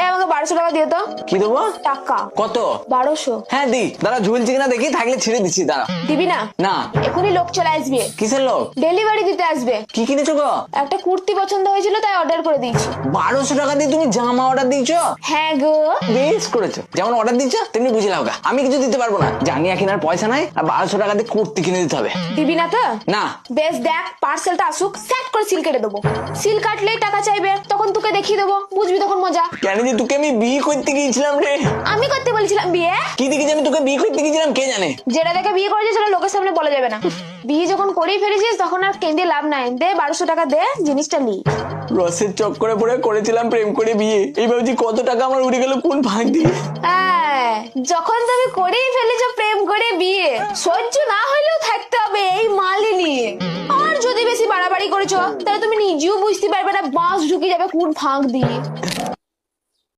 আমাকে 1200 টাকা দিয়ে তো। কি দেবো? টাকা কত? 1200। হ্যাঁ দি, দাঁড়া ঝুলছে কিনা দেখি, থাকলে ছিঁড়ে দিচ্ছি, দাঁড়া। দিবি না? না। এখনই লোক চলে আসবে। কিসের লোক? ডেলিভারি দিতে আসবে। কি কিনেছো গো? একটা কুর্তি পছন্দ হয়েছিল তাই অর্ডার করে দিয়েছি। 1200 টাকা দিয়ে তুমি জামা অর্ডার দিয়েছো? হ্যাঁ গো। বেশ করেছো, যেমন অর্ডার দিচ্ছ তেমনি বুঝে লাও গা। আমি কিছু দিতে পারবো না, জানি কেনার পয়সা নাই, আর 1200 টাকা দিয়ে কুর্তি কিনে দিতে হবে। দিবি না তো? না। বেশ দেখ, পার্সেলটা আসুক, সেট করে সিল কেটে দেবো। সিল কাটলেই টাকা চাইবে, তখন তোকে দেখিয়ে দেবো, বুঝবি তখন মজা। কেন যে তোকে আমি বিয়ে করতে গিয়েছিলাম রে। আমি করতে বলেছিলাম বিয়ে? কি দেখে যে আমি তোকে বিয়ে করতে গিয়েছিলাম কে জানে। যেটা দেখে বিয়ে করেছিস সেটা লোকের সামনে বলা যাবে না। বিয়ে যখন করেই ফেলেছিস তখন আর কেঁদে লাভ নাই। দে 1200 টাকা দে, জিনিসটা নি। রসের চক্করে পড়ে করেছিলাম প্রেম করে বিয়ে, এই ভাবছি কত টাকা আমার উড়ে গেল কোন ভাগ দিয়ে। হ্যাঁ, যখন তুমি করেই ফেলেছো প্রেম করে বিয়ে, সহ্য না হলেও থাকতে হবে এই মালই নিয়ে। আর যদি বেশি বাড়াবাড়ি করেছো তাহলে তুমি নিজেও বুঝতে পারবে না বাঁশ ঢুকে যাবে কোন ফাঁক দিয়ে।